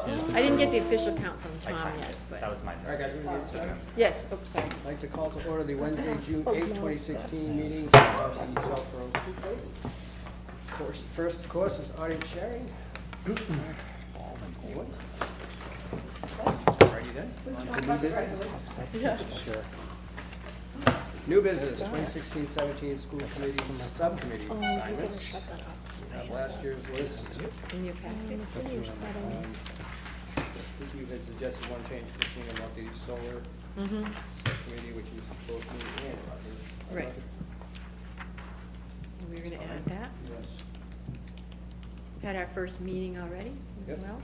I didn't get the official count from Tom timed yet, it. but. That was my All right, guys, we can get started. Yes, oops, sorry. I'd like to call to order the Wednesday, June 8, 2016 meeting of the Southborough School Committee. First, of course, is audience sharing. Already done? On to new business? Sure. New business, 2016-17 school committee subcommittee assignments. We have last year's list. In your packet. I think you had suggested one change, Christina, about the solar subcommittee, which is both me and Roger. Right. We were gonna add that. Yes. Had our first meeting already, Yep. well,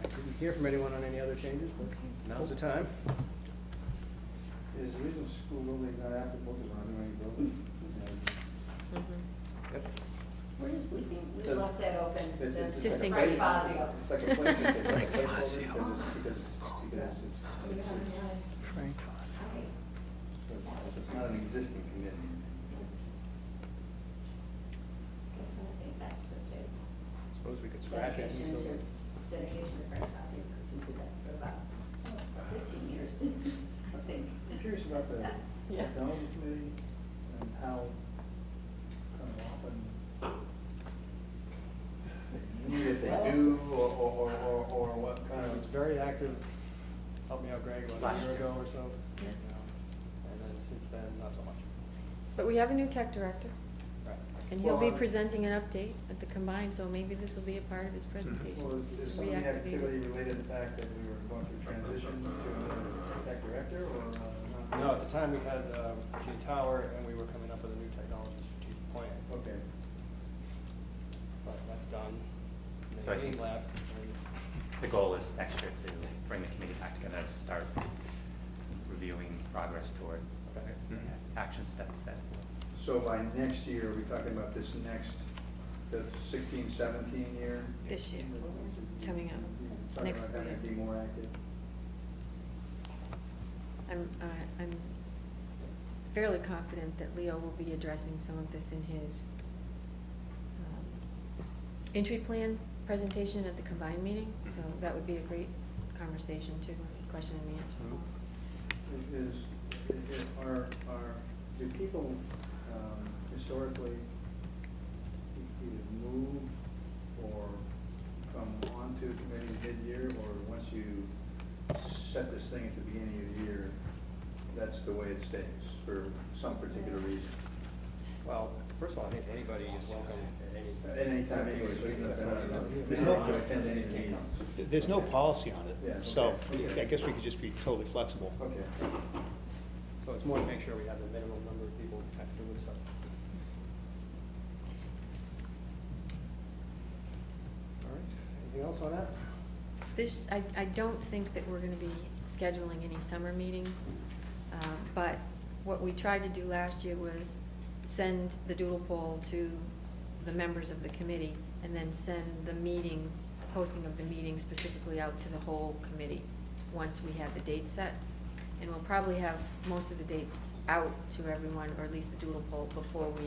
I didn't hear from anyone on any other changes, but now's the time. Is the reason school building not applicable because we're not doing any building? Yep. We're just leaving, we Does- left that open It's since Just in Frank case. Fazio. It's like a place, it's like a placeholder because it's Okay. not an existing committee. Guess what, I think that's just a Suppose we could scratch it. dedication so- to Frank Fazio, because he did that for about 15 years, I think. I'm curious about the Yeah. technology committee and how kind of often, if they do, or what kind It of. was very active, helped me out, Greg, about a Last year year. ago or so. Yeah. And then since then, not so much. but we have a new tech director, Right. and he'll be Well, presenting an update at the combined, so maybe this will be a part of his presentation. Well, is some of the Reactivate it. activity related to the fact that we were going through transition to a tech director, or not? No, at the time, we had Gene Tower, and we were coming up with a new technology strategic plan. Okay. But that's done. And So I then think- Dean left, and The goal is next year to bring the committee back together to start reviewing progress toward action steps set. So by next year, are we talking about this next, the 16-17 year? This year, coming up, Talking next about having to year. be more active? I'm fairly confident that Leo will be addressing some of this in his entry plan presentation at the combined meeting, so that would be a great conversation too, question and answer. Do people historically either move or come onto committee mid-year, or once you set this thing at the beginning of the year, that's the way it stays for some particular reason? well, first of all, I think anybody is welcome at any. At any time anyway, so even if they're not, There's they no- don't want to attend any meetings. There's no policy on Yeah, it, so okay. I guess we could just be totally flexible. Okay. So it's more to make sure we have the minimum number of people active with stuff. All right, anything else on that? This, I don't think that we're gonna be scheduling any summer meetings, but what we tried to do last year was send the doodle poll to the members of the committee, and then send the meeting, posting of the meeting specifically out to the whole committee, once we had the date set. And we'll probably have most of the dates out to everyone, or at least the doodle poll, before we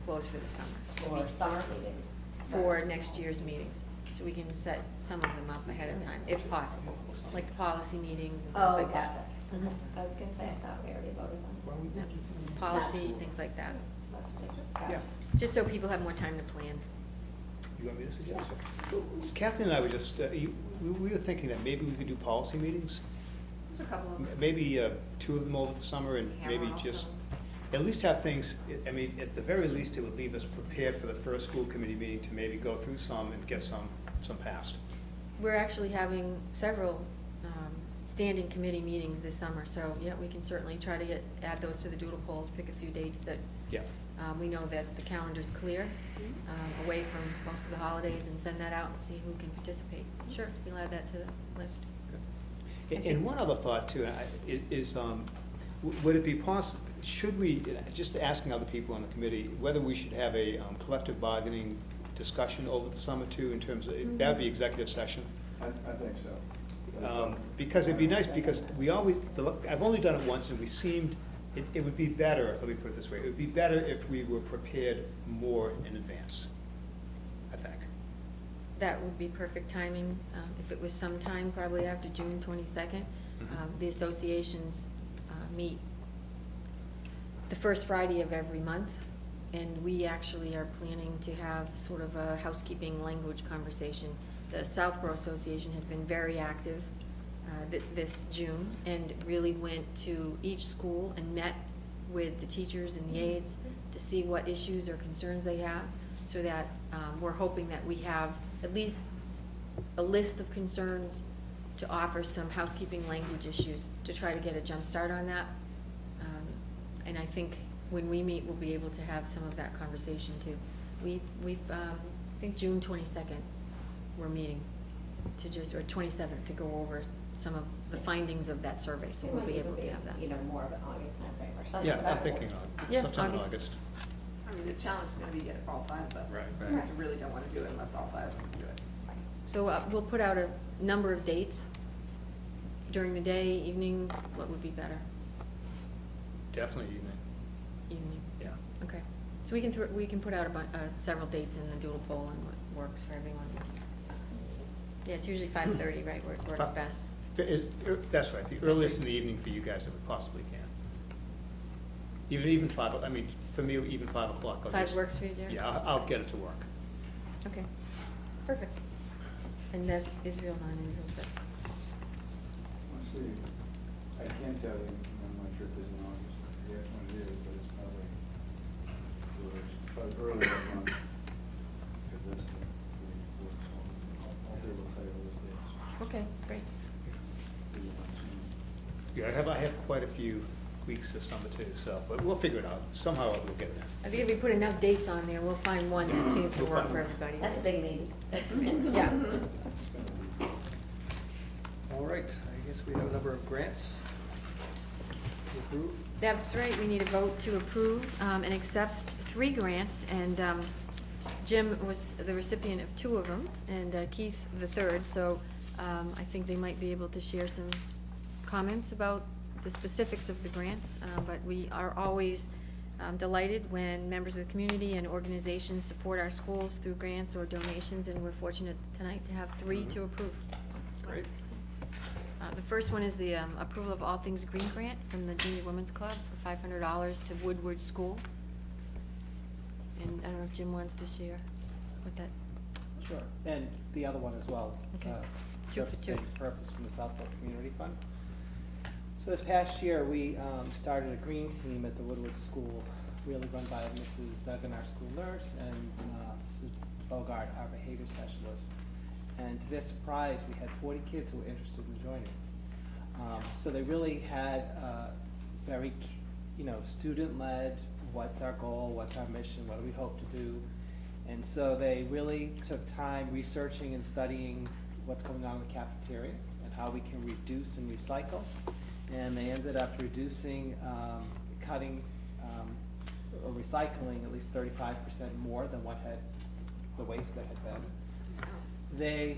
close for the summer. For summer meeting. For next year's meetings, so we can set some of them up ahead of time, if possible, like the policy meetings and things Oh, like gotcha. that. Okay. I was gonna say, I thought we already voted on it. Yeah. Policy, things like that, Gotcha. Yeah. just so people have more time to plan. You want me to suggest? Catherine and I were just, we were thinking that maybe we could do policy meetings, There's a couple of them. maybe 2 of them over the summer, and maybe Hammer just, also. at least have things, I mean, at the very least, it would leave us prepared for the first school committee meeting to maybe go through some and get some passed. We're actually having several standing committee meetings this summer, so yeah, we can certainly try to add those to the doodle polls, pick a few dates that Yeah. we know that the calendar's clear, away from most of the holidays, and send that out and see who can participate. Sure, we'll add that to the list. And one other thought too, is, would it be possible, should we, just asking other people on the committee, whether we should have a collective bargaining discussion over the summer too, in terms of, that would be executive session? I think so. Because it'd be nice, because we always, I've only done it once, and we seemed, it would be better, let me put it this way, it would be better if we were prepared more in advance, I think. that would be perfect timing. If it was sometime, probably after June 22nd. Mhm. The associations meet the first Friday of every month, and we actually are planning to have sort of a housekeeping language conversation. The Southborough Association has been very active this June, and really went to each school and met with the teachers and the aides to see what issues or concerns they have, so that we're hoping that we have at least a list of concerns to offer some housekeeping language issues to try to get a jump start on that. And I think when we meet, we'll be able to have some of that conversation too. I think June 22nd, we're meeting to or 27th, to go over some of the findings of that survey, so It we'll might be even able to have that. You know, more of an August timeframe or something. Yeah, That I'm thinking will- Yeah, sometime in August. August. I mean, the challenge is gonna be to get all five of us. Right. Because we really don't wanna do it unless all five of us can do it. So we'll put out a number of dates during the day, evening, what would be better? Definitely evening, Evening, yeah. okay. So we can put out several dates in the doodle poll and what works for everyone. Yeah, it's usually 5:30, right, where it works best. That's right, the earliest in the evening for you guys that we possibly can. Even 5, I mean, for me, even 5 o'clock. I'll 5 just- works for you, Jerry? Yeah, I'll get it to work. Okay, perfect. And that's Israel, non-Israel, but, Let's see, I can't tell you when my trip is in August, I forget when it is, but it's probably early that month. Because that's the work, so I'll be able to tell you those dates. okay, great. Yeah, I have quite a few weeks this summer too, so, but we'll figure it out. Somehow we'll get there. I think if we put enough dates on there, we'll find one that seems to We'll work find for one. everybody. That's a big maybe. Yeah. All right, I guess we have a number of grants to approve. That's right, we need a vote to approve and accept 3 grants, and Jim was the recipient of 2 of them, and Keith the third, so I think they might be able to share some comments about the specifics of the grants, but we are always delighted when members of the community and organizations support our schools through grants or donations, and we're fortunate tonight to have 3 to approve. Great. The first one is the approval of All Things Green grant from the Junior Women's Club for $500 to Woodward School. And I don't know if Jim wants to share what that, Sure, and the other one as well. Okay. 2 serves for the 2. same purpose from the Southborough Community Fund. So this past year, we started a green team at the Woodward School, really run by Mrs. Duggan, our school nurse, and Mrs. Bogart, our behavior specialist. And to their surprise, we had 40 kids who were interested in joining. So they really had very, student-led, what's our goal, what's our mission, what do we hope to do? And so they really took time researching and studying what's going on in the cafeteria and how we can reduce and recycle. And they ended up reducing, cutting, or recycling at least 35% more than what had, the waste that had been. They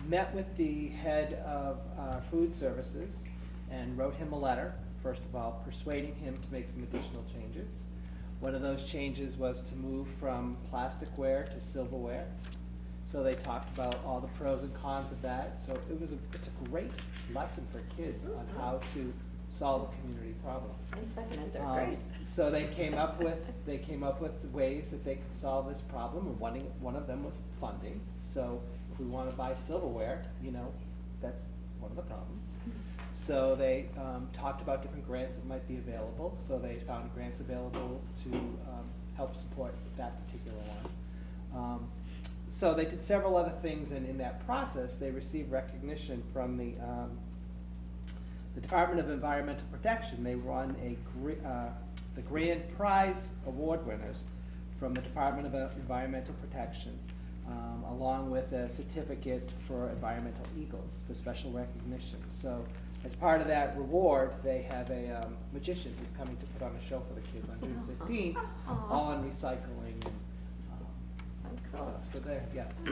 met with the head of food services and wrote him a letter, first of all, persuading him to make some additional changes. One of those changes was to move from plasticware to silverware. So they talked about all the pros and cons of that. So it's a great lesson for kids on how to solve a community problem. And second and third grade. So they came up with ways that they could solve this problem, and one of them was funding. So if we want to buy silverware, that's one of the problems. So they talked about different grants that might be available. So they found grants available to help support that particular one. So they did several other things, and in that process, they received recognition from the Department of Environmental Protection. They won the grand prize award winners from the Department of Environmental Protection, along with a certificate for Environmental Eagles for special recognition. So as part of that reward, they have a magician who's coming to put on a show for the kids on June 15th on recycling and That's cool. stuff. So they're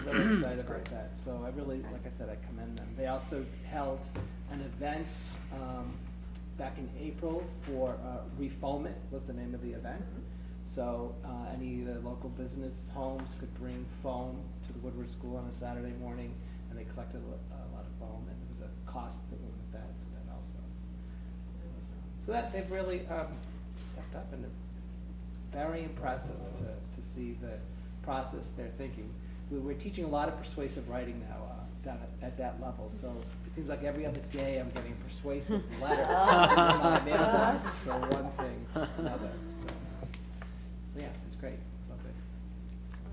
really excited about that. So I really, like I said, I commend them. They also held an event back in April for Refoam It was the name of the event. So any of the local business homes could bring foam to the Woodward School on a Saturday morning, and they collected a lot of foam, and there was a cost that went with that, so that also. So that, they've really stepped up, and very impressive to see the process they're thinking. We're teaching a lot of persuasive writing now at that level, so it seems like every other day I'm getting a persuasive letter in my mailbox for one thing or another, so yeah, it's great, it's all good.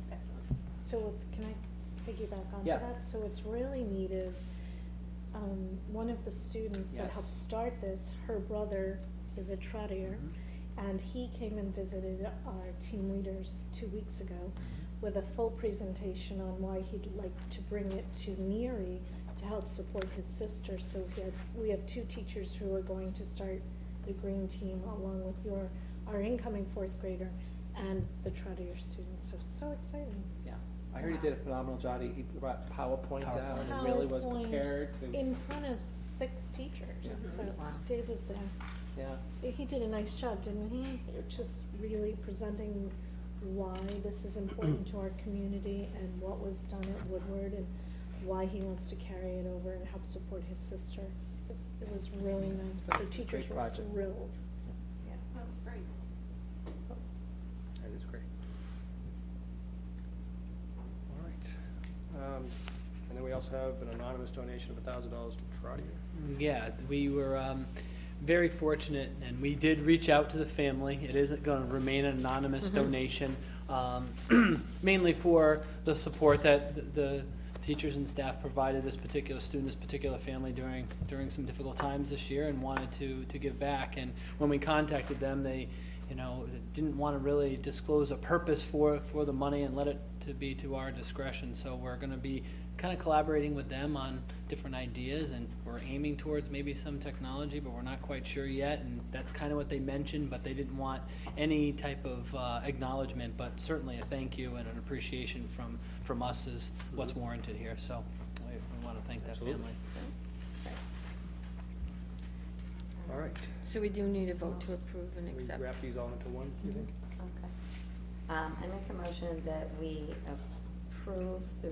That's excellent. So can I piggyback onto Yeah. that? So what's really neat is, one of the students that helped Yes. start this, her brother is a trottier, and he came and visited our team leaders 2 weeks ago with a full presentation on why he'd like to bring it to Neary to help support his sister. So we have 2 teachers who are going to start the green team along with our incoming 4th grader and the trottier students. So exciting. Yeah, I heard he did a phenomenal job. He brought PowerPoint down and really was PowerPoint prepared to. in front of 6 teachers. Yeah. So Wow. Dave was there. Yeah. He did a nice job, didn't he? Just really presenting why this is important to our community and what was done at Woodward and why he wants to carry it over and help support his sister. It was really nice. So teachers were project. thrilled. Yeah, that's great. That is great. All right. And then we also have an anonymous donation of $1,000 to Trotter. Yeah, we were very fortunate, and we did reach out to the family. It isn't going to remain an anonymous donation, mainly for the support that the teachers and staff provided this particular student, this particular family during some difficult times this year, and wanted to give back. And when we contacted them, they, didn't want to really disclose a purpose for the money and let it to be to our discretion. So we're going to be kind of collaborating with them on different ideas, and we're aiming towards maybe some technology, but we're not quite sure yet. And that's kind of what they mentioned, but they didn't want any type of acknowledgement, but certainly a thank you and an appreciation from us is what's warranted here. So we want to thank that Absolutely. family. All right. So we do need a vote to approve and Can we accept. wrap these all into one, do you think? Okay. I make a motion that we approve the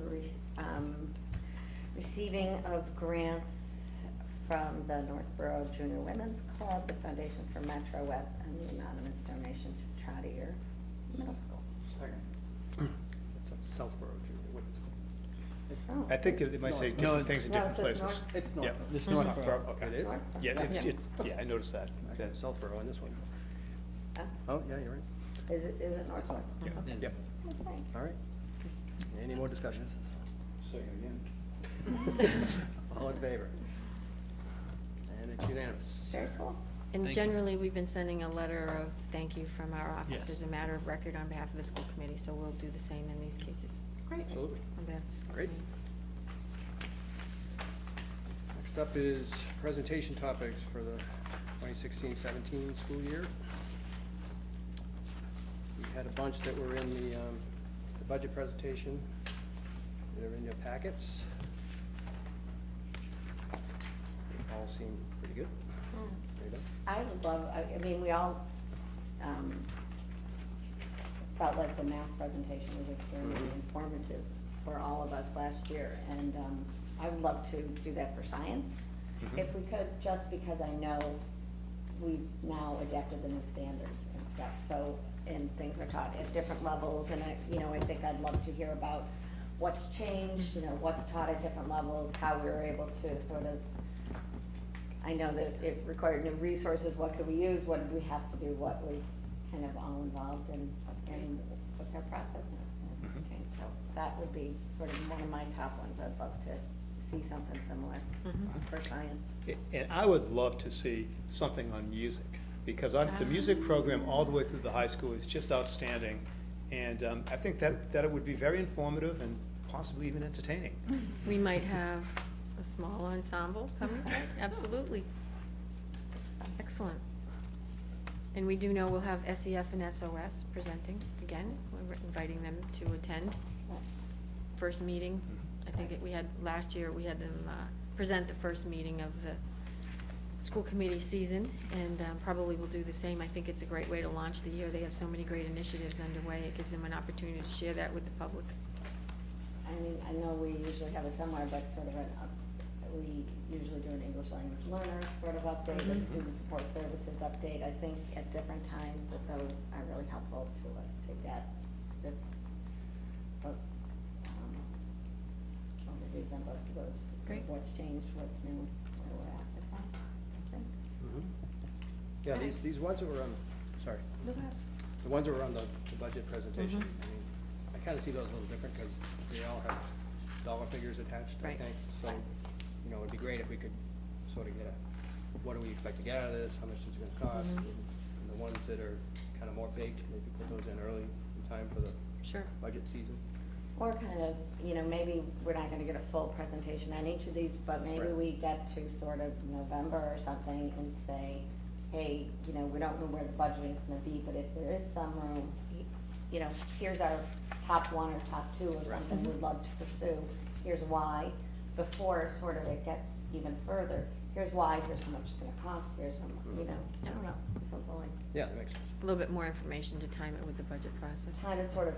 receiving of grants from the Northborough Junior Women's Club, the Foundation for Metro West, and the anonymous donation to Trotter Middle School. Second. It's Southborough Junior Women's Club. Oh, I think it might say No, different things in no, it different says places. North. It's Yeah, North. This Mhm. Northborough. Okay. It is? Northborough. Yeah, Yeah. I noticed that. Okay, Southborough on this one. Oh, Oh, yeah, you're right. is it North? Yeah. Okay. Yep. Okay. All right. Any more discussion? Second again. All in favor? And it's unanimous. Very cool. And Thank you. generally, we've been sending a letter of thank you from our office Yes. as a matter of record on behalf of the school committee, so we'll do the same in these cases. Great. Absolutely. On behalf of the school Great. committee. Next up is presentation topics for the 2016-17 school year. We had a bunch that were in the budget presentation. They're in your packets. They all seem pretty good. There you go. I would love, I mean, we all, felt like the math presentation was extremely informative for all of us last year, and, I would love to do that for science, if we could, just because I know we've now adapted the new standards and stuff, so, and things are taught at different levels, and I think I'd love to hear about what's changed, what's taught at different levels, how we were able to sort of, I know that it required new resources, what could we use, what did we have to do, what was kind of all involved, and what's our process now, so it's changed, so that would be sort of one of my top ones, I'd love to see something similar for science. And I would love to see something on music, because the music program all the way through the high school is just outstanding. And I think that it would be very informative and possibly even entertaining. We might have a small ensemble coming, right? Absolutely. Excellent. And we do know we'll have SEF and SOS presenting again. We're inviting them to attend. First meeting, I think we had, last year, we had them present the first meeting of the school committee season, and probably will do the same. I think it's a great way to launch the year. They have so many great initiatives underway. It gives them an opportunity to share that with the public. I mean, I know we usually have it somewhere, but sort of we usually do an English language learner sort of update, a Mhm. student support services update. I think at different times that those are really helpful to us to get this, overviews on both of those. Great. What's changed, what's new, where we're at with that, I think. Yeah, these ones that were on, sorry, Look at. the ones that were on the budget presentation, Mhm. I mean, I kind of see those a little different because they all have dollar figures attached, I Right. think. So, you know, it'd be great if we could sort of get a, what do we expect to get out of this, how much is it gonna cost? Mhm. And the ones that are kind of more baked, maybe put those in early in time for the Sure. budget season. Or kind of, you know, maybe we're not gonna get a full presentation on each of these, but maybe Right. we get to sort of November or something and say, hey, you know, we don't know where the budgeting's gonna be, but if there is some room, you know, here's our top one or top two or Right. something Mhm. we'd love to pursue, here's why, before sort of it gets even further, here's why, here's how much it's gonna cost, here's how, you know, I don't know, something like Yeah, that makes sense. A little bit more information to time it with the budget process. kind of sort of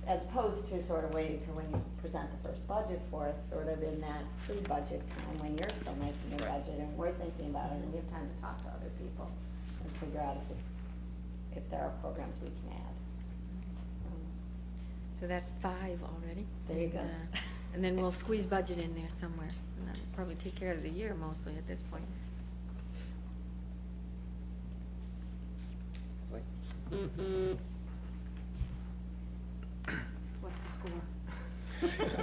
as opposed to sort of waiting till when you present the first budget for us, sort of in that pre-budget time when you're still making your Right. budget and we're thinking about it and we have time to talk to other people and figure out if there are programs we can add. So that's 5 already. There you And, go. And then we'll squeeze budget in there somewhere, and that'll probably take care of the year mostly at this point. Like, What's the score?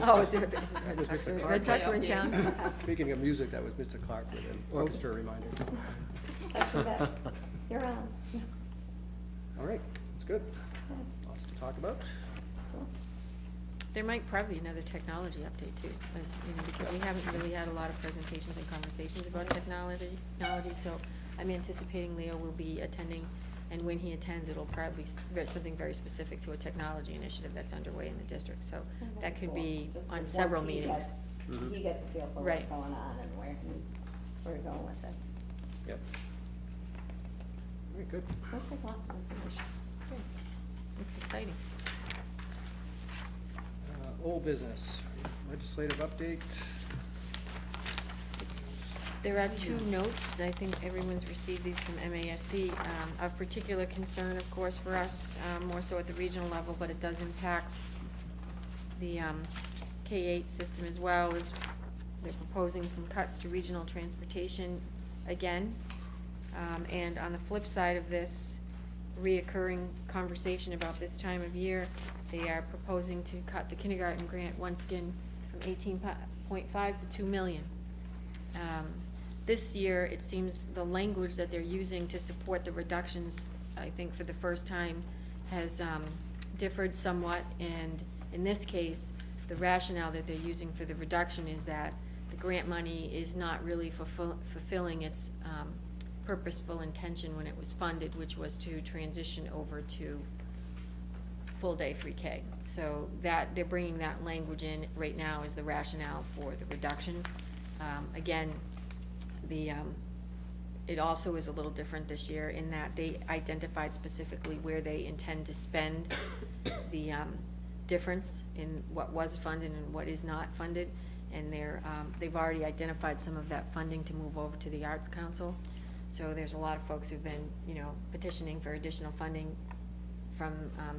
Oh, is there a Red was Sox, Mr. Clark. Red Sox are in town? Speaking of music, that was Mr. Clark with an orchestra reminder. That's too bad. You're on. All right, that's good. Lots to talk about. There might probably be another technology update too, as, you know, because we haven't really had a lot of presentations and conversations about technology, so I'm anticipating Leo will be attending, and when he attends, it'll probably something very specific to a technology initiative that's underway in the district, so that could be Just on once several he meetings. gets- Mhm. He gets a feel for what's Right. going on and where we're going with it. Yep. Very good. Looks like lots of information. Good. Looks exciting. Old business, legislative update. There are 2 notes, I think everyone's received these from MASC, of particular concern, of course, for us, more so at the regional level, but it does impact the K-8 system as well, as they're proposing some cuts to regional transportation again. And on the flip side of this reoccurring conversation about this time of year, they are proposing to cut the kindergarten grant once again from 18.5 to 2 million. This year, it seems the language that they're using to support the reductions, I think for the first time, has differed somewhat, and in this case, the rationale that they're using for the reduction is that the grant money is not really fulfilling its purposeful intention when it was funded, which was to transition over to full-day free-K. So that, they're bringing that language in right now as the rationale for the reductions. Again, it also is a little different this year in that they identified specifically where they intend to spend the difference in what was funded and what is not funded. And they've already identified some of that funding to move over to the Arts Council. So there's a lot of folks who've been, you know, petitioning for additional funding from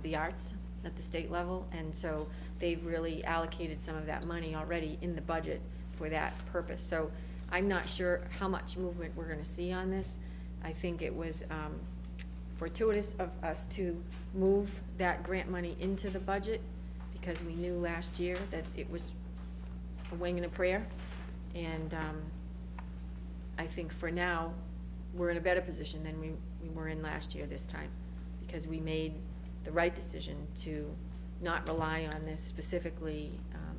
the arts at the state level. And so they've really allocated some of that money already in the budget for that purpose. So I'm not sure how much movement we're gonna see on this. I think it was fortuitous of us to move that grant money into the budget because we knew last year that it was a wing and a prayer. And I think for now, we're in a better position than we were in last year this time, because we made the right decision to not rely on this specifically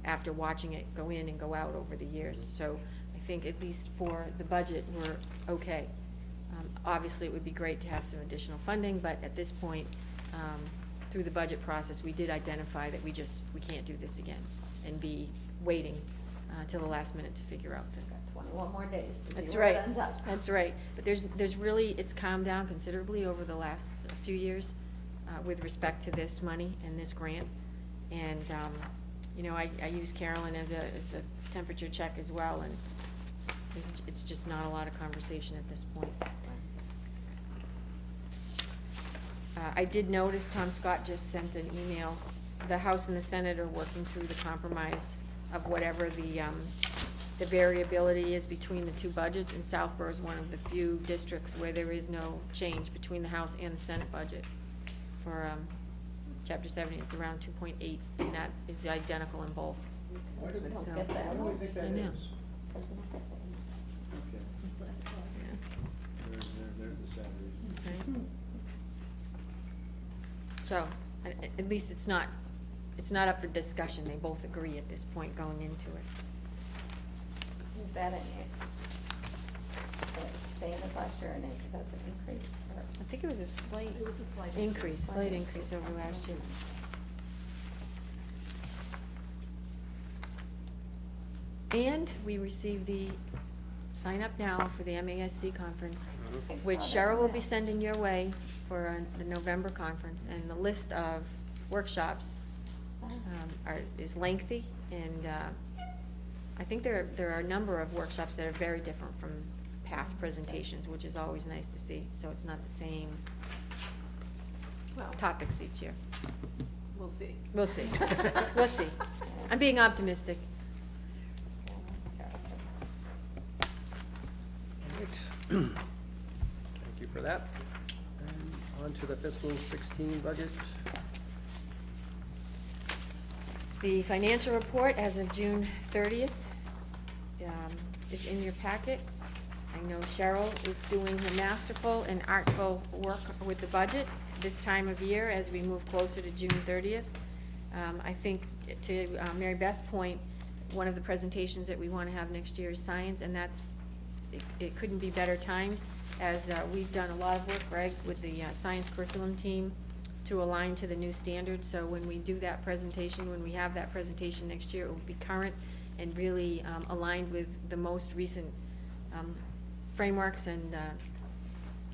after watching it go in and go out over the years. So I think at least for the budget, we're okay. Obviously, it would be great to have some additional funding, but at this point, through the budget process, we did identify that we can't do this again and be waiting till the last minute to figure out the. We've got 21 more days to That's see where it right, ends up. that's right. But there's really, it's calmed down considerably over the last few years with respect to this money and this grant. And, you know, I use Carolyn as a temperature check as well, and it's just not a lot of conversation at this point. I did notice Tom Scott just sent an email. The House and the Senate are working through the compromise of whatever the variability is between the two budgets, and Southborough is one of the few districts where there is no change between the House and the Senate budget. For Chapter 70, it's around 2.8, and that is identical in both. Why do We don't So- get that. why do we think that I is? know. Because we don't get that. Okay, Yeah. there's the salary. Right. So, at least it's not up for discussion, they both agree at this point going into it. Is that an, same as last year, and that's an increase? Or- I think it was a slight It was a slight increase, slight increase over last year. And we received the sign up now for the MASC conference, which Cheryl will be sending your way for the November conference, and the list of workshops is lengthy, and I think there are a number of workshops that are very different from past presentations, which is always nice to see, so it's not the same Well, topics each year. we'll see. We'll see, we'll see. I'm being optimistic. All right. Thank you for that. And on to the fiscal 16 budget. The financial report as of June 30th is in your packet. I know Cheryl is doing her masterful and artful work with the budget this time of year as we move closer to June 30th. I think, to Mary Beth's point, one of the presentations that we want to have next year is science, and it couldn't be better timed, as we've done a lot of work, Greg, with the science curriculum team to align to the new standards. So when we do that presentation, when we have that presentation next year, it will be current and really aligned with the most recent frameworks and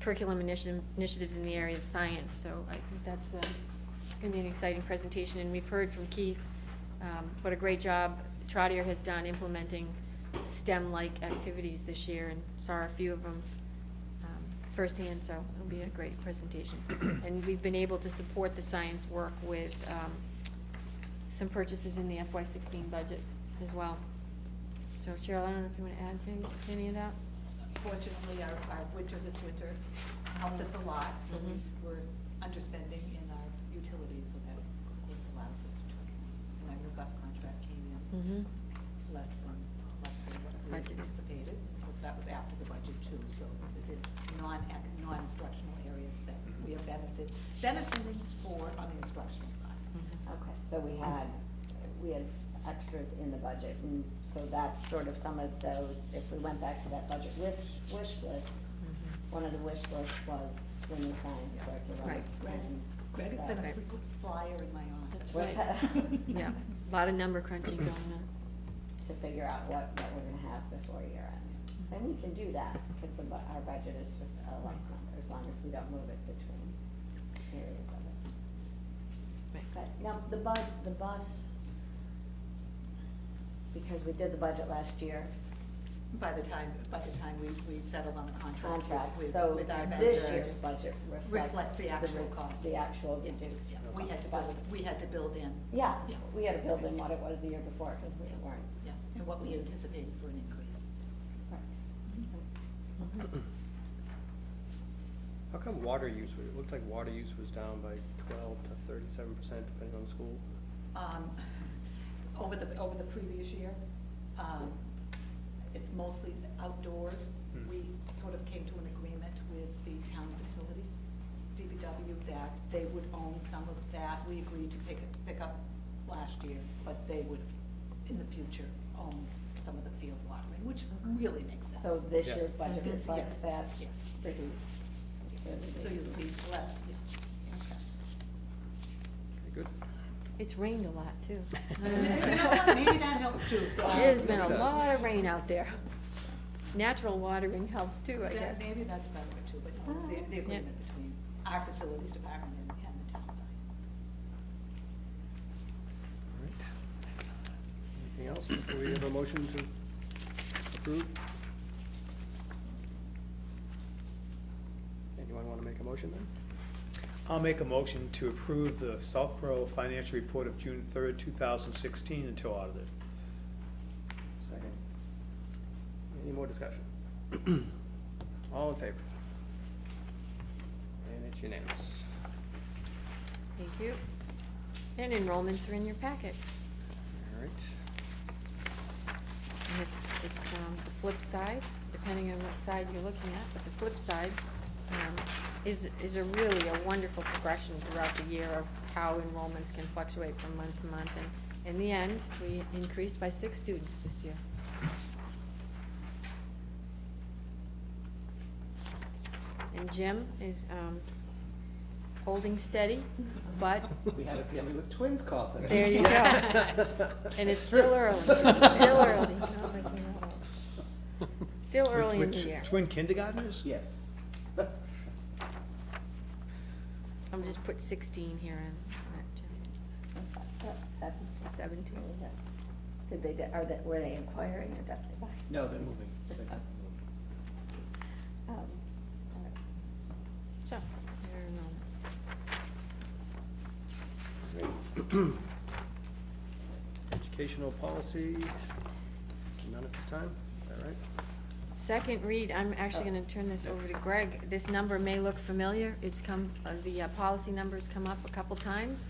curriculum initiatives in the area of science. So I think that's it's going to be an exciting presentation. And we've heard from Keith what a great job Trotter has done implementing STEM-like activities this year, and saw a few of them firsthand, so it'll be a great presentation. And we've been able to support the science work with some purchases in the FY16 budget as well. So Cheryl, I don't know if you want to add to any of that? Fortunately, our winter this winter helped us a lot, so we're underspending in our utilities, so that this allows us to, when our new bus contract came in, less than what we Budgeted. anticipated, because that was after the budget too, so the non-instructional areas that we are benefiting for on the instructional side. Okay, so we had extras in the budget, and so that's sort of some of those, if we went back to that budget wish list, one of the wish lists was the new science Yes. curriculum. Right. and Greg has so- been a frequent flyer in my office. That's right. Yeah, a lot of number crunching going on. To figure out what we're gonna have before year end. And we can do that, because our budget is just a lump number, as long as we don't move it between areas of it. Right. But, now, the bus, because we did the budget last year, By the time we settled on the contract with so with our this vendor, year's budget reflects the actual cost. The actual Yeah. reduced. Yeah, we had to build in, Yeah, Yeah. we had to build in what it was the year before, because we weren't. yeah, and what we anticipated for an increase. How come water use, it looked like water use was down by 12 to 37% depending on the school? Over the previous year, it's mostly outdoors. We sort of came to an agreement with the town facilities, DPW, that they would own some of that. We agreed to pick up last year, but they would, in the future, own some of the field watering, which really makes sense. So this Yeah. year's budget This- reflects yes, that yes. reduced. So you'll see less, yeah. Okay. Okay, good. It's rained a lot, too. You know what, maybe that helps too, so. There's been a It does. lot of rain out there. Natural watering helps too, I guess. Maybe that's better too, but no, it's the agreement between our facilities department and the town side. All right. Anything else before we have a motion to approve? Anyone want to make a motion then? I'll make a motion to approve the Southborough Financial Report of June 3rd, 2016 until audited. Second. Any more discussion? All in favor? And it's unanimous. Thank you. And enrollments are in your packet. All right. And it's the flip side, depending on what side you're looking at, but the flip side is a really a wonderful progression throughout the year of how enrollments can fluctuate from month to month. And in the end, we increased by 6 students this year. And Jim is holding steady, but We had a family with twins call today. there you go. And it's still early, it's still early. Not making that up. Still early in the year. Twin kindergartners? Yes. I'm just put 16 here in, Seven. 17. Did they, were they inquiring or definitely buying? No, they're moving. All right. So, there are enrollments. Educational policy, none at this time, is that right? Second read, I'm actually gonna turn this over to Greg. This number may look familiar. It's come, the policy number's come up a couple times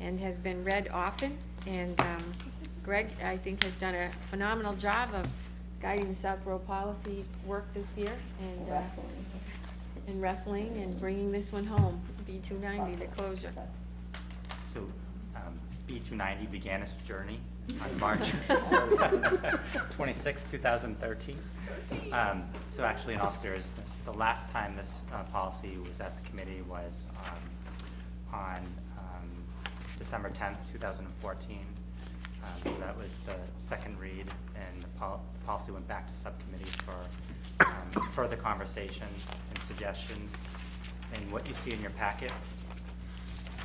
and has been read often. And Greg, I think, has done a phenomenal job of guiding the Southborough policy work this year and Wrestling. and wrestling and bringing this one home, B290, the closer. So, B290 began its journey on March 26, 2013. So actually, in all seriousness, the last time this policy was at the committee was on December 10th, 2014. So that was the second read, and the policy went back to subcommittee for further conversation and suggestions. And what you see in your packet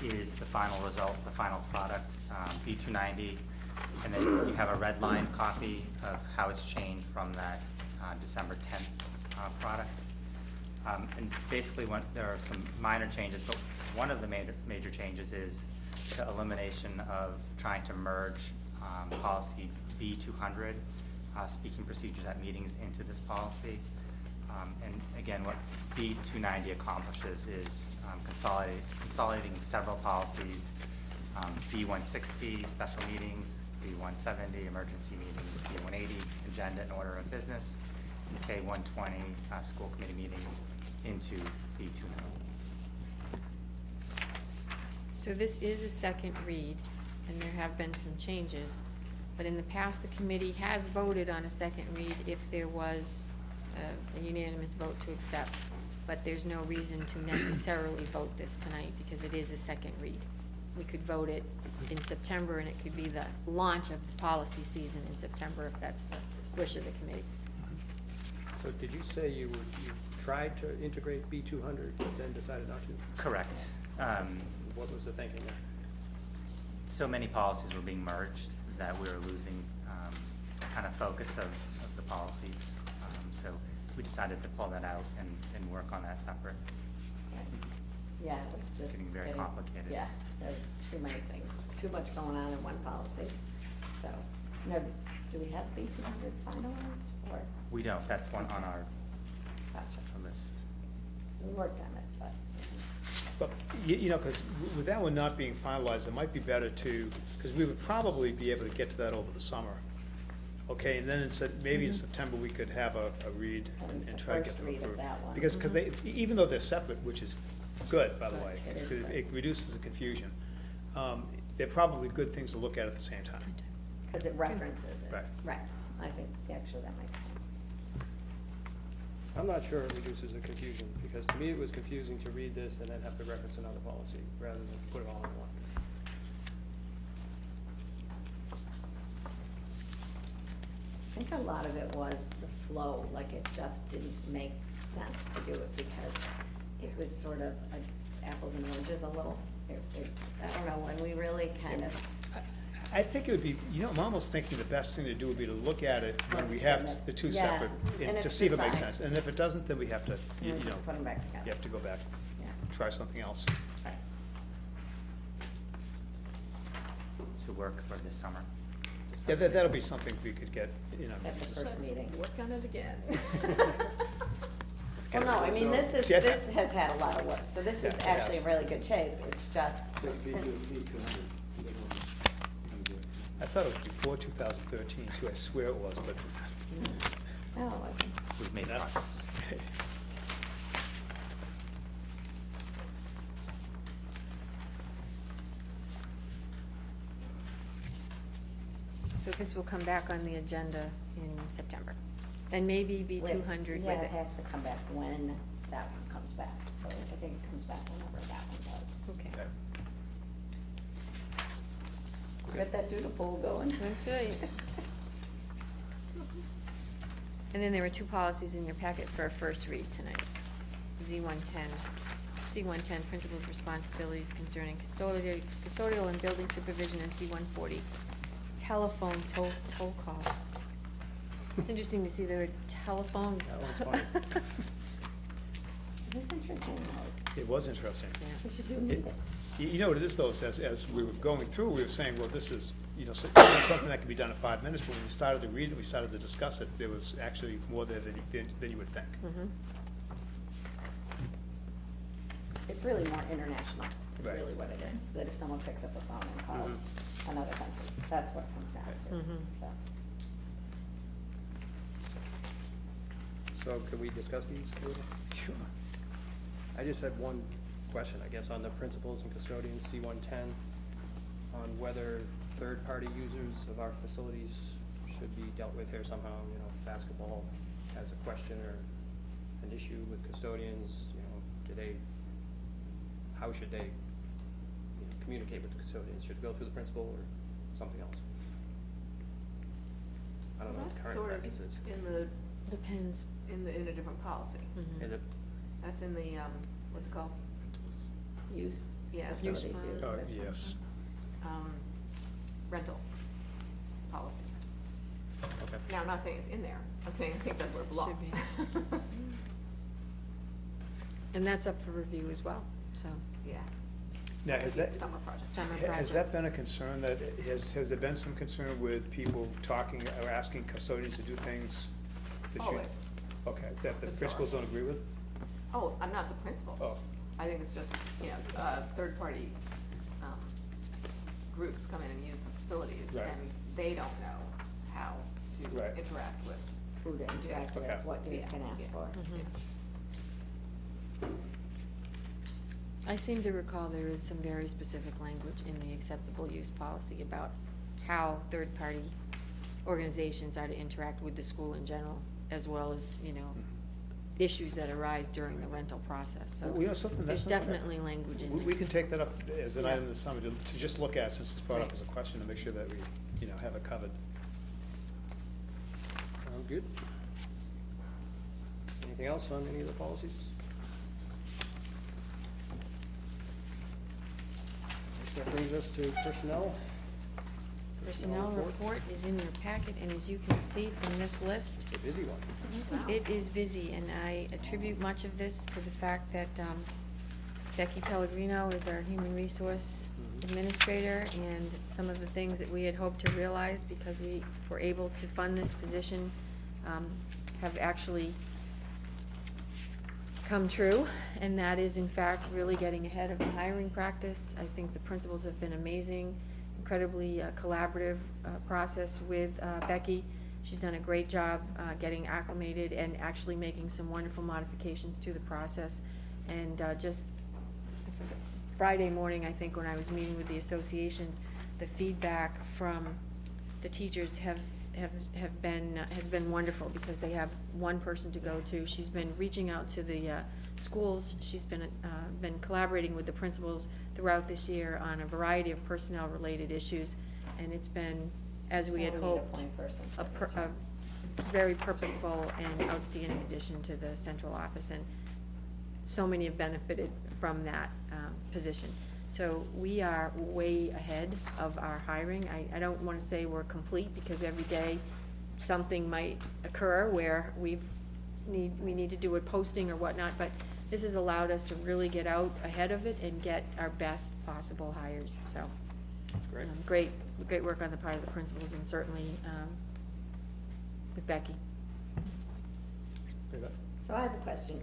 is the final result, the final product, B290. And then you have a red line copy of how it's changed from that December 10th product. And basically, there are some minor changes, but one of the major changes is the elimination of trying to merge policy B200, speaking procedures at meetings, into this policy. And again, what B290 accomplishes is consolidating several policies, B160, special meetings, B170, emergency meetings, B180, agenda and order of business, and K120, school committee meetings, into B290. So this is a second read, and there have been some changes. But in the past, the committee has voted on a second read if there was a unanimous vote to accept. But there's no reason to necessarily vote this tonight because it is a second read. We could vote it in September, and it could be the launch of the policy season in September if that's the wish of the committee. So did you say you tried to integrate B200, but then decided not to? Correct. What was the thinking there? So many policies were being merged that we were losing kind of focus of the policies. So we decided to pull that out and work on that separate. Yeah, it was just. Getting very complicated. Yeah, there's too many things, too much going on in one policy. So, now, do we have B200 finalized, or? We don't, that's one on our Gotcha. list. We worked on it, but. But, you know, because with that one not being finalized, it might be better to, because we would probably be able to get to that over the summer. Okay, and then maybe in September, we could have a read and try to get them First read of approved. that one. Because they, even though they're separate, which is good, by the way, It is because good. it reduces the confusion, they're probably good things to look at the same time. Because it references it. Right. Right, I think, actually, that might be. I'm not sure it reduces the confusion, because to me it was confusing to read this and then have to reference another policy, rather than put it all in one. think a lot of it was the flow, like it just didn't make sense to do it because it was sort of apples and oranges a little. I don't know, when we really kind of, I think it would be, I'm almost thinking the best thing to do would be to look at it when we have the two Yeah, separate, and to if see if it makes decide. sense. And if it doesn't, then we have to, we have to put them back you together. have to go back, Yeah. try something else. Right. To work for this summer. Yeah, that'll be something we could get, At the first meeting. Work on it again. Just Well, get no, it- I mean, this Yeah. has had a lot of work, so this Yeah, is it actually has. in really good shape, it's just. B 200. I thought it was before 2013 too, I swear it was, but. No, it wasn't. We've made Yeah. progress. So this will come back on the agenda in September, and maybe be Wait, 200 with Yeah, it it. has to come back when that one comes back, so I think it comes back whenever that one does. Okay. Get that doodle poll going. That's right. And then there were two policies in your packet for a first read tonight. C-110, principals' responsibilities concerning custodial and building supervision, and C-140, telephone toll calls. It's interesting to see the word telephone. That one's funny. This is interesting, though. It was interesting. Yeah. We should do meet it. You know what it is though, is as we were going through, we were saying, well, this is, something that can be done in 5 minutes, but when we started to read it, we started to discuss it, there was actually more there than you would think. Mhm. It's really more international, is Right. really what it is, that if someone picks up the phone and calls Mhm. another country, that's what it comes down to, Mhm. so. So could we discuss these a little? Sure. I just had one question, I guess, on the principals and custodians, C-110, on whether third-party users of our facilities should be dealt with here somehow. Basketball has a question or an issue with custodians, how should they communicate with the custodians? Should it go through the principal or something else? I don't know what the That's current sort of practice is. Depends. in a different policy. Mhm. Is it, That's in the, what's it called? Use. Yeah, facilities Use use. Oh, yes. Rental policy. okay. Now, I'm not saying it's in there, I'm saying I think that's where it belongs. Should be. And that's up for review as well, so. Yeah. Now, has that, Summer project. Summer has project. that been a concern that, has there been some concern with people talking or asking custodians to do things that you? Always. Okay, that the Historically. principals don't agree with? Oh, I'm not the principals. Oh. I think it's just, third-party, groups come in and use the facilities, Right. and they don't know how to Right. interact with. Who to interact with, Okay. what you Yeah, can ask yeah. for. Mhm. I seem to recall there is some very specific language in the acceptable use policy about how third-party organizations are to interact with the school in general, as well as, issues that arise during the rental process, so. Well, something, There's that's something that- definitely language in We there. can take that up as an Yeah. item this summer, to just look at, since it's brought up Right. as a question, to make sure that we, have it covered. Sounds good. Anything else on any of the policies? Guess that brings us to personnel. Personnel report is in your packet, and as you can see from this list, The busy one. it is busy, and I attribute much of this to the fact that Becky Pellegrino is our human resource administrator, and some of the things that we had hoped to realize because we were able to fund this position have actually come true, and that is in fact really getting ahead of the hiring practice. I think the principals have been amazing, incredibly collaborative process with Becky. She's done a great job getting acclimated and actually making some wonderful modifications to the process. And just Friday morning, I think, when I was meeting with the associations, the feedback from the teachers has been wonderful, because they have one person to go to. She's been reaching out to the schools. She's been collaborating with the principals throughout this year on a variety of personnel-related issues, and it's been, as we had So we need a hoped, point person for a this, right? very purposeful and outstanding addition to the central office, and so many have benefited from that position. So we are way ahead of our hiring. I don't want to say we're complete, because every day something might occur where we need to do a posting or whatnot, but this has allowed us to really get out ahead of it and get our best possible hires, so. That's great. Great work on the part of the principals, and certainly with Becky. Very good. So I have a question.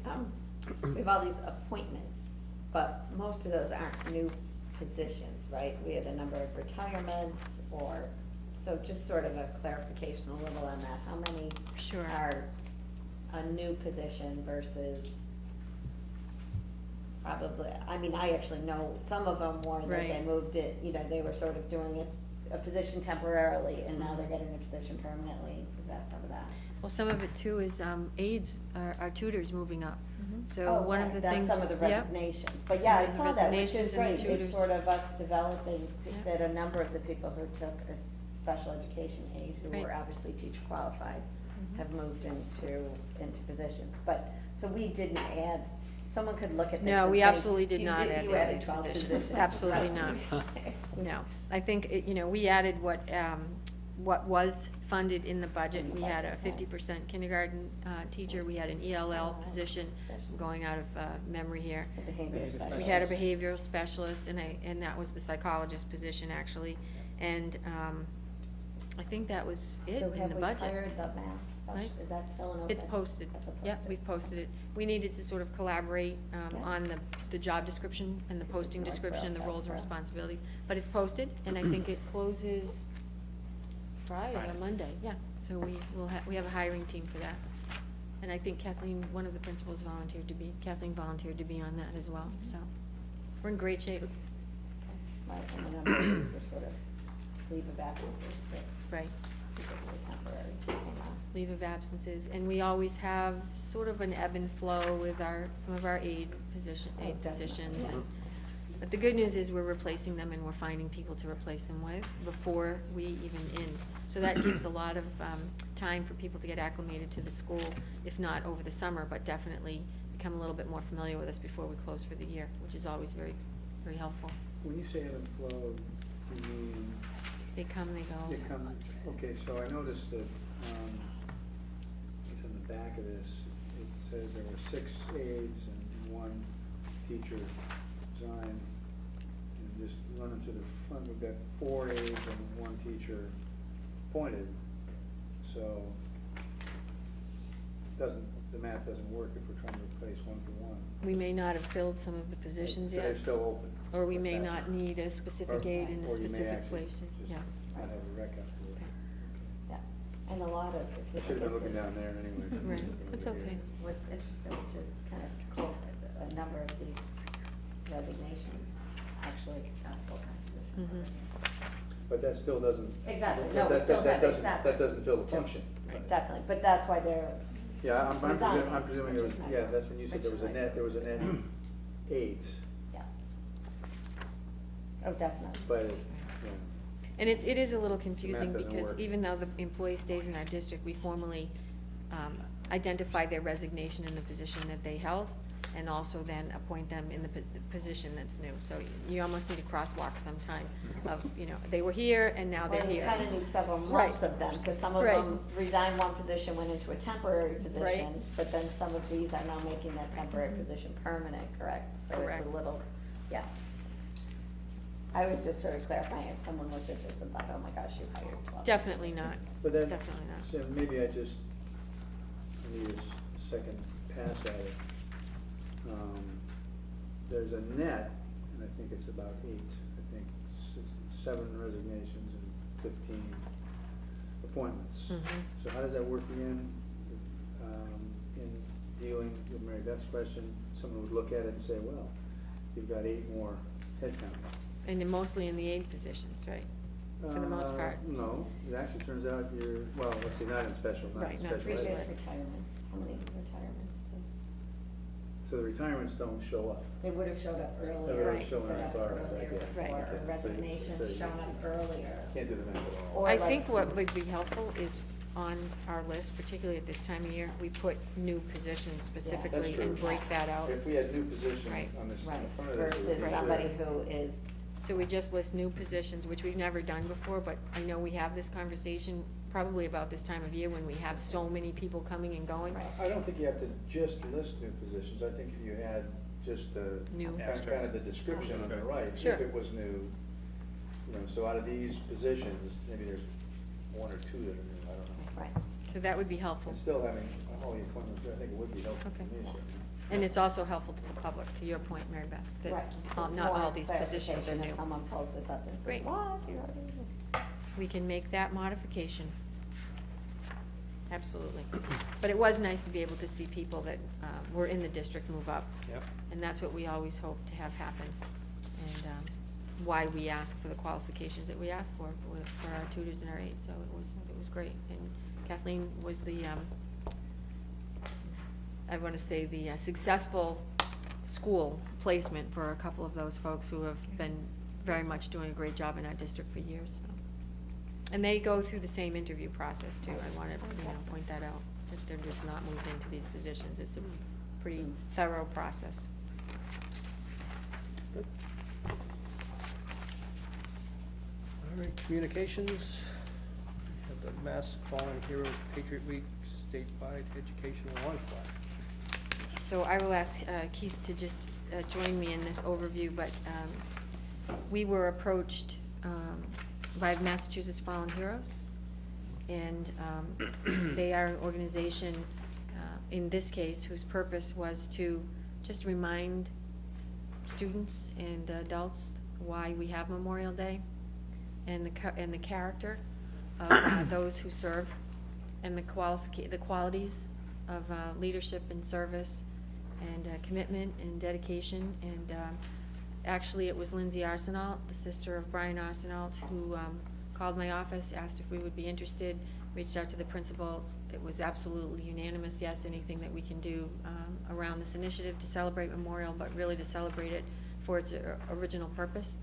We have all these appointments, but most of those aren't new positions, right? We had a number of retirements, so just sort of a clarification a little on that. How many Sure. are a new position versus probably, I mean, I actually know some of them were that they Right. moved it, they were sort of doing a position temporarily, and now they're getting a position permanently. Is that some of that? Well, some of it too is aides, our tutors moving up. So Oh, one of right, the that's things. some of the Yep. resignations, but Some yeah, I of the saw that, which resignations is and the great, it's tutors. sort of us developing, Yep. that a number of the people who took a special education aid, who were Right. obviously teacher qualified, Mhm. have moved into positions, but, so we didn't add, someone could look at this No, and we think, absolutely did "You not add you all added these 12 positions. Absolutely Right. not. No, I think, we added what was funded in the budget. We had a 50% kindergarten teacher, we had an ELL position, I'm going out of memory here. The behavior specialist. We had a behavioral specialist, and that was the psychologist position, actually. And I think that was it So in have the we budget. hired the math specialist, Right. is that still an open? It's posted. That's a Yep, posted. we've posted it. We needed to sort of collaborate Yeah. on the job description and the posting Like description and the for us, roles and that's responsibilities. But it's posted, and I think it closes Friday or Friday. Monday, yeah. So we have a hiring team for that. And I think Kathleen, one of the principals volunteered to be on that as well, so we're in great shape. Right, and the number of these were sort of leave of absences that Right. people were temporary, so came on. Leave of absences, and we always have sort of an ebb and flow with some of our aid positions. Definitely. But the good news is we're replacing them, and we're finding people to replace them with before we even end. So that gives a lot of time for people to get acclimated to the school, if not over the summer, but definitely become a little bit more familiar with us before we close for the year, which is always very, very helpful. When you say ebb and flow, you mean, They come, they go. they come, okay, so I noticed that, it's in the back of this, it says there were 6 aides and 1 teacher resigned. And just running to the front, we've got 4 aides and 1 teacher appointed, so the math doesn't work if we're trying to replace 1 for 1. We may not have filled some of the positions So yet. they're still open. Or we What's may that? not need a specific Or- aid in a or you may specific actually place, just yeah. Not have a rec out there. Yeah, and a lot of, if you I should have been look at looking this- down there anyway. Right, Looking it's over okay. here. What's interesting, which is kind of cool, a number of these resignations actually got full-time positions. Mhm. But that still doesn't. Exactly. that- No, we that- still that have- doesn't- exactly. That doesn't fill the function. Definitely, but that's why they're Yeah, I'm resigning, presuming which there was, is nice. yeah, that's when you said Which there is was a nice. net 8, Yeah. Oh, definitely. but, yeah. And it is a little confusing doesn't because work. even though the employee stays in our district, we formally identify their resignation in the position that they held, and also then appoint them in the position that's new. So you almost need a crosswalk sometime of, they were here and now they're Well, you here. kind of need several months Right. of them, because some of Right. them resigned one position, went into a temporary position, Right. but then some of these are now making that temporary position permanent, correct? So Correct. it's a little, yeah. I was just sort of clarifying if someone looked at this and thought, oh my gosh, you hired 12. Definitely not, But then, definitely not. so maybe I need a second pass at it. There's a net, and I think it's about 8, I think 7 resignations and 15 appointments. Mhm. So how does that work again, in dealing with Mary Beth's question? Someone would look at it and say, well, you've got 8 more headcount. And then mostly in the aid positions, right? For the most part. No, it actually turns out well, let's see, not in special, not in Right, not special ed. Previous Right. retirements, how many retirements too? So the retirements don't show up. They would have showed up earlier. They would have Right. shown showed up already, earlier okay. before, Right. or Okay. So resignations you- shown up earlier. Can't do the math at all. Or I like- think what would be helpful is on our list, particularly at this time of year, we put new positions specifically true. and break that out. If we had new positions Right. on this, in Right, front of this. it would versus be somebody clear. who is, So we just list new positions, which we've never done before, but I know we have this conversation probably about this time of year when we have so many people coming and going. Right. I don't think you have to just list new positions. I think if you had just the, New. kind of the description on the right, Sure. if it was new, you know, so out of these positions, maybe there's one or two that are new, I don't know. right. So that would be helpful. And still having all the appointments there, I think it would be helpful to Okay. me, certainly. And it's also helpful to the public, to your point, Mary Beth, that Right. not It's all more these positions are clarification new. If someone pulls this up and says, Great. what? You already-" We can make that modification. Absolutely. But it was nice to be able to see people that were in the district move up. Yep. And that's what we always hope to have happen. And why we ask for the qualifications that we ask for our tutors and our aides. So it was great. And Kathleen was the, I want to say, the successful school placement for a couple of those folks who have been very much doing a great job in our district for years, so. And they go through the same interview process too, I want to, point that out, that they're just not moved into these positions, it's a pretty thorough process. All right, communications. We have the Mass Fallen Heroes Patriot Week statewide educational launch flag. So I will ask Keith to just join me in this overview, but we were approached by Massachusetts Fallen Heroes, and they are an organization, in this case, whose purpose was to just remind students and adults why we have Memorial Day and the character of those who serve and the qualities of leadership and service and commitment and dedication. And actually, it was Lindsay Arsenault, the sister of Brian Arsenault, who called my office, asked if we would be interested, reached out to the principals. It was absolutely unanimous, yes, anything that we can do around this initiative to celebrate Memorial, but really to celebrate it for its original purpose.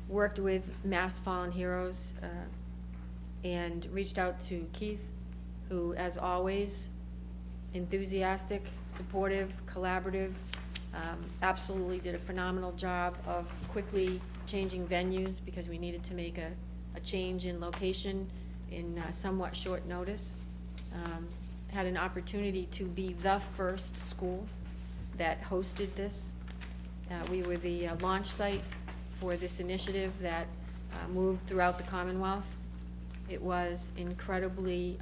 Worked with Mass Fallen Heroes and reached out to Keith, who, as always, enthusiastic, supportive, collaborative, absolutely did a phenomenal job of quickly changing venues because we needed to make a change in location in somewhat short notice. Had an opportunity to be the first school that hosted this. We were the launch site for this initiative that moved throughout the Commonwealth. It was incredibly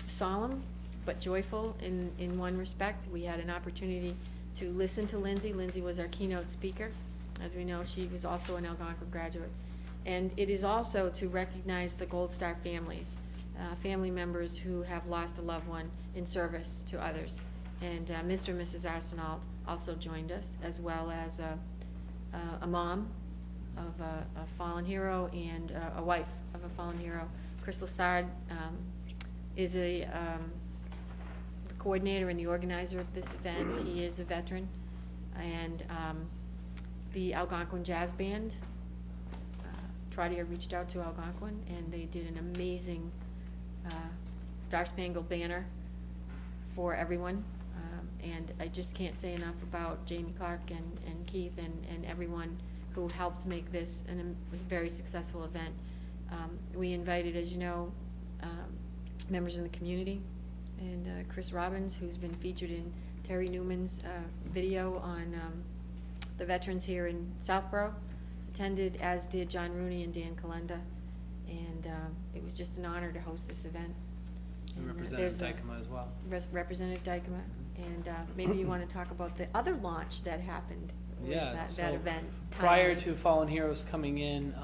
solemn but joyful in one respect. We had an opportunity to listen to Lindsay. Lindsay was our keynote speaker. As we know, she was also an Algonquin graduate. And it is also to recognize the Gold Star families, family members who have lost a loved one in service to others. And Mr. and Mrs. Arsenault also joined us, as well as a mom of a fallen hero and a wife of a fallen hero. Chris Lassard is the coordinator and the organizer of this event. He is a veteran. And the Algonquin Jazz Band, Trotter reached out to Algonquin, and they did an amazing Star Spangled Banner for everyone. And I just can't say enough about Jamie Clark and Keith and everyone who helped make this a very successful event. We invited, as you know, members in the community, and Chris Robbins, who's been featured in Terry Newman's video on the veterans here in Southborough, attended, as did John Rooney and Dan Kalenda, and it was just an honor to host this event. And Representative there's a- Dykema as well. Representative Dykema, and maybe you want to talk about the other launch that happened with Yeah, that so event. prior timeline. to Fallen Heroes coming in,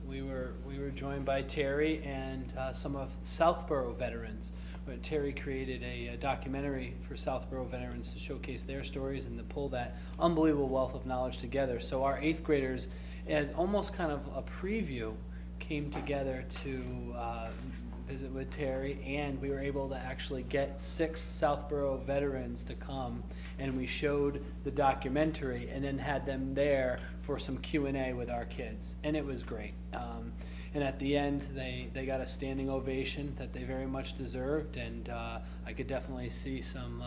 we were joined by Terry and some of Southborough veterans. Where Terry created a documentary for Southborough veterans to showcase their stories and to pull that unbelievable wealth of knowledge together. So our 8th graders, as almost kind of a preview, came together to visit with Terry, and we were able to actually get 6 Southborough veterans to come, and we showed the documentary and then had them there for some Q&A with our kids, and it was great. And at the end, they got a standing ovation that they very much deserved, and I could definitely see some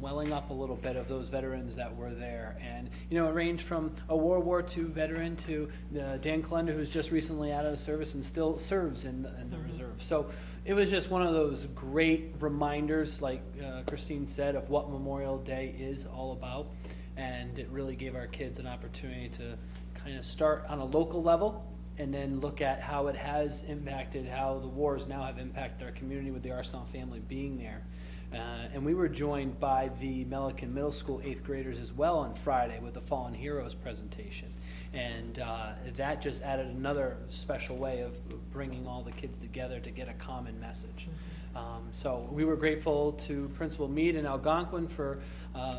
welling up a little bit of those veterans that were there. And, you know, it ranged from a World War II veteran to Dan Calenda, who's just recently out of service and still serves in the reserve. So it was just one of those great reminders, like Christine said, of what Memorial Day is all about. And it really gave our kids an opportunity to kind of start on a local level and then look at how it has impacted, how the wars now have impacted our community with the Arsenal family being there. And we were joined by the Melican Middle School 8th graders as well on Friday with the Fallen Heroes presentation. And that just added another special way of bringing all the kids together to get a common message. So we were grateful to Principal Meade and Algonquin for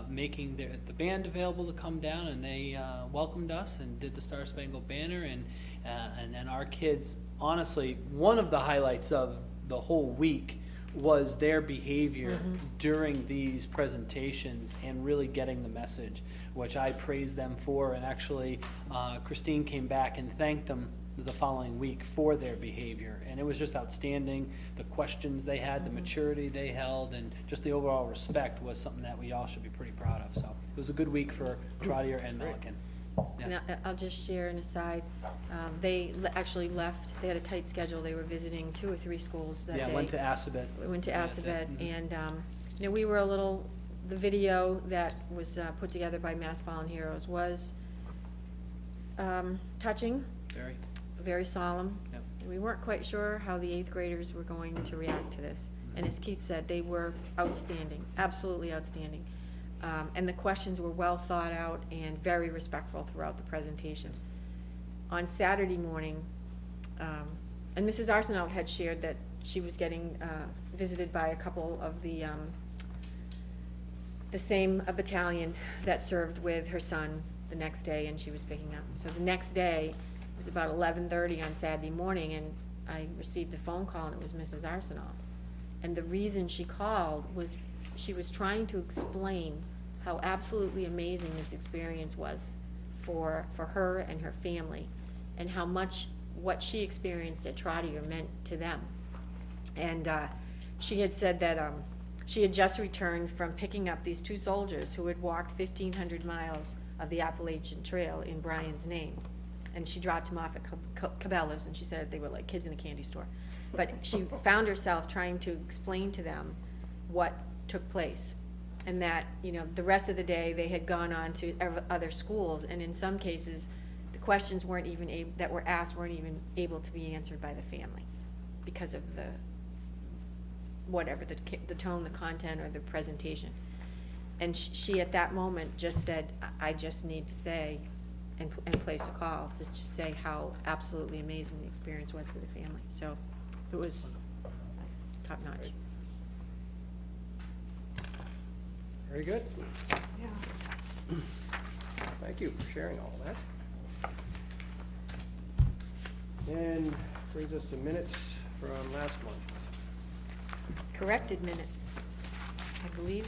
making the band available to come down, and they welcomed us and did the Star Spangled Banner. And then our kids, honestly, one of the highlights of the whole week was their behavior during these presentations and really getting the message, which I praised them for. And actually, Christine came back and thanked them the following week for their behavior. And it was just outstanding. The questions they had, the maturity they held, and just the overall respect was something that we all should be pretty proud of. So it was a good week for Trotter and Melican. And I'll just share an aside. They actually left. They had a tight schedule. They were visiting 2 or 3 schools that day. Yeah, went to Assabet. We went to Assabet, Mhm. and you know, we were a little. The video that was put together by Mass Fallen Heroes was touching, very solemn. Yep. We weren't quite sure how the 8th graders were going to react to this, and as Keith said, they were outstanding, absolutely outstanding. And the questions were well thought out and very respectful throughout the presentation. On Saturday morning, and Mrs. Arsenault had shared that she was getting visited by a couple of the same battalion that served with her son the next day, and she was picking up. So the next day, it was about 11:30 on Saturday morning, and I received a phone call, and it was Mrs. Arsenault. And the reason she called was she was trying to explain how absolutely amazing this experience was for her and her family, and how much what she experienced at Trotter meant to them. And she had said that she had just returned from picking up these 2 soldiers who had walked 1,500 miles of the Appalachian Trail in Brian's name. And she dropped him off at Cabela's, and she said they were like kids in a candy store. But she found herself trying to explain to them what took place, and that, you know, the rest of the day they had gone on to other schools, and in some cases the questions weren't even that were asked weren't even able to be answered by the family because of the tone, the content, or the presentation. And she at that moment just said, I just need to say and place a call to just say how absolutely amazing the experience was for the family. So it was top notch. Very good. Yeah. Thank you for sharing all of that. And brings us to minutes from last month. Corrected minutes, I believe.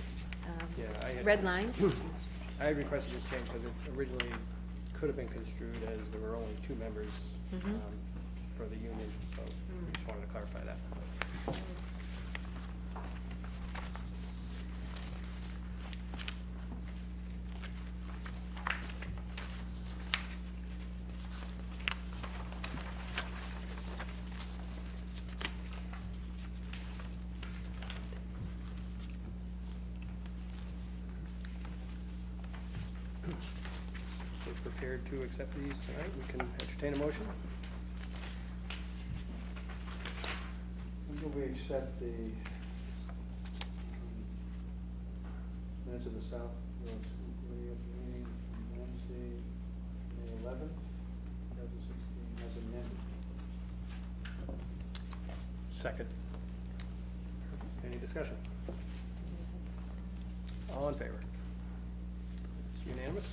Yeah, I had- Red line. I had requested this change because it originally could have been construed as there were only 2 members Mhm. for the union, so we just wanted to clarify that. We're prepared to accept these tonight. We can entertain a motion. Will we accept the minutes of the South Road School Committee meeting on Wednesday, May 11th, 2016, as amended? Second. Any discussion? All in favor? It's unanimous.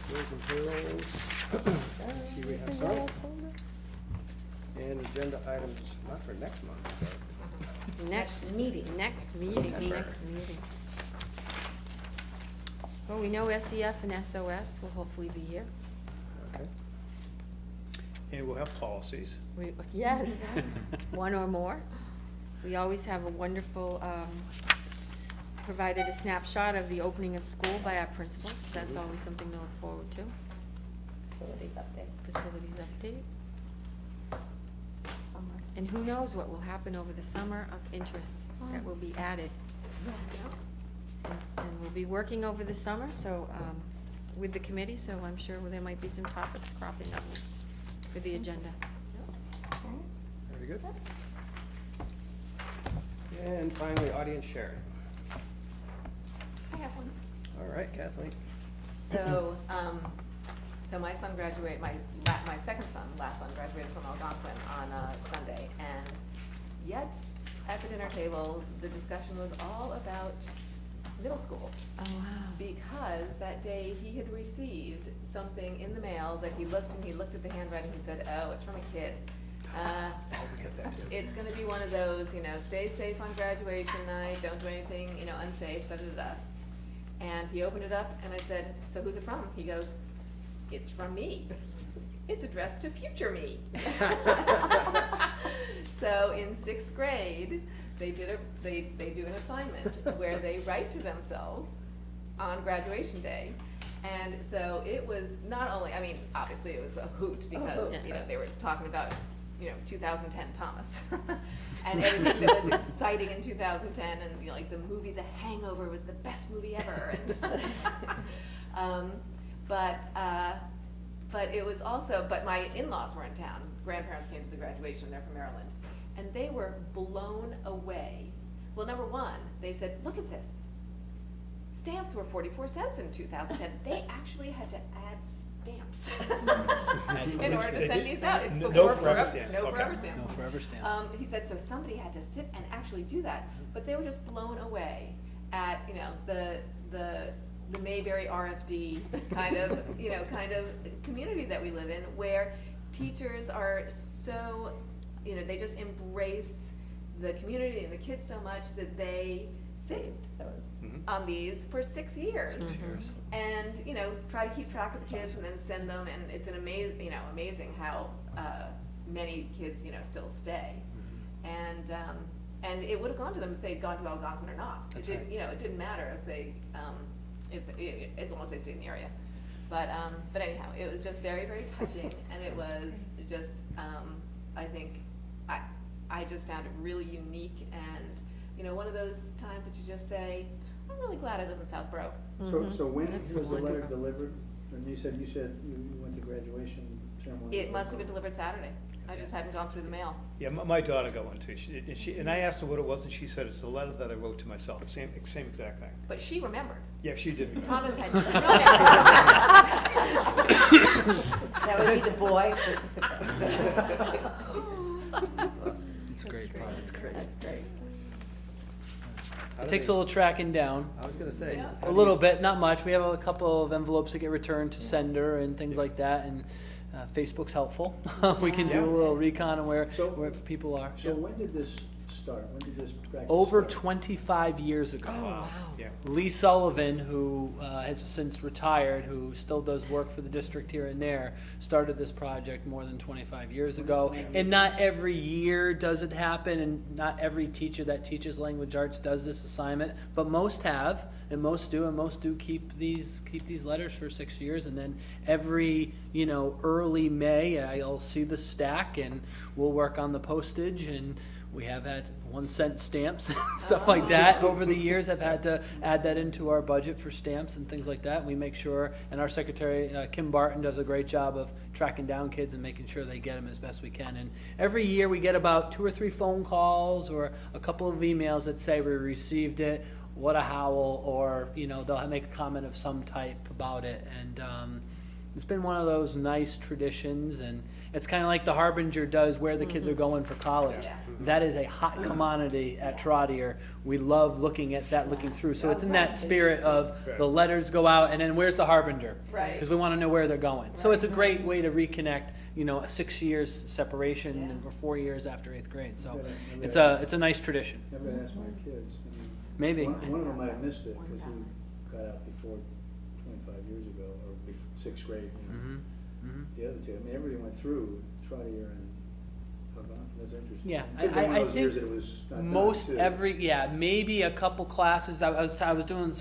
Bills and payrolls. See, we have some. And agenda items, not for next month, Next meeting. Next meeting. That's right. Next meeting. Well, we know SEF and SOS will hopefully be here. Okay. And we'll have policies. Yes, one or more. We always have a wonderful, provided a snapshot of the opening of school by our principals. That's always something to look forward to. Facilities update. Facilities update. And who knows what will happen over the summer of interest that will be added. And we'll be working over the summer, so, with the committee, so I'm sure there might be some topics cropping up for the agenda. Very good. And finally, audience sharing. I have one. All right, Kathleen. So my son graduated, my second son, last son, graduated from Algonquin on Sunday, and yet at the dinner table, the discussion was all about middle school. Oh, wow. Because that day he had received something in the mail that he looked at the handwriting, he said, oh, it's from a kid. We get that too. It's gonna be one of those, stay safe on graduation night, don't do anything, unsafe, da-da-da-da. And he opened it up and I said, so who's it from? He goes, it's from me. It's addressed to future me. So in 6th grade, they do an assignment where they write to themselves on graduation day. And so it was not only, obviously it was a hoot because, they were talking about, 2010 Thomas. And everything that was exciting in 2010, and like the movie The Hangover was the best movie ever. And but it was also, but my in-laws were in town. Grandparents came to the graduation, they're from Maryland. And they were blown away. Well, number one, they said, look at this. Stamps were 44 cents in 2010. They actually had to add stamps in order to send these out. It's No before forever stamps. No Okay. forever stamps. No forever stamps. He said, so somebody had to sit and actually do that. But they were just blown away at, the Mayberry RFD kind of, kind of community that we live in, where teachers are so, they just embrace the community and the kids so much that they saved on these for 6 years. And, try to keep track of the kids and then send them, and it's an amazing how, many kids, still stay. And it would have gone to them if they'd gone to Algonquin or not. That's It right. it didn't matter if they, as long as they stayed in the area. But anyhow, it was just very, very touching, and it was just, I think, I just found it really unique, and, one of those times that you just say, I'm really glad I live in Southborough. So when That's was the letter wonderful. delivered? And you said you went to graduation ceremony. It must have been delivered Saturday. I just hadn't gone through the mail. Yeah, my daughter got one too. And I asked her what it was, and she said it's the letter that I wrote to myself. Same exact thing. But she remembered. Yeah, she did. remember. Thomas had no memory. That would be the boy versus the girl. It's great. That's great. It takes a little tracking down. I was gonna say. Yeah. how A do little you- bit, not much. We have a couple of envelopes that get returned to sender and things like that, and Facebook's helpful. We can do a little recon on where So- people are. So when did this start? When did this practice Over start? 25 years ago. Oh, wow. Yeah. Lee Sullivan, who has since retired, who still does work for the district here and there, started this project more than 25 years ago. And not every year does it happen, and not every teacher that teaches language arts does this assignment, but most have, and most do keep these letters for 6 years, and then every early May, I'll see the stack, and we'll work on the postage, and we have had 1 cent stamps, stuff like that. Over the years, I've had to add that into our budget for stamps and things like that. We make sure, and our secretary, Kim Barton, does a great job of tracking down kids and making sure they get them as best we can. And every year, we get about 2 or 3 phone calls or a couple of emails that say we received it, what a howl, or, they'll make a comment of some type about it. And it's been one of those nice traditions, and it's kind of like the Harbinger does where the kids are going for college. Yeah. That is a hot commodity at Trotter. We love looking at that, looking through. So it's in that spirit of the letters go out, and then where's the Harbinger? Right. Because we want to know where they're going. So Right. it's a great way to reconnect, a 6 years separation Yeah. or 4 years after 8th grade. So Yeah, it's a nice tradition. Never asked my kids. Maybe. One of them might have missed it because he got out before sixth grade, you know. Mm-hmm. The other two, I mean, everybody went through Trotter and Algonquin, that's interesting. Yeah, Could have been one I of those years think that it was not done, most too. maybe a couple classes. I was doing,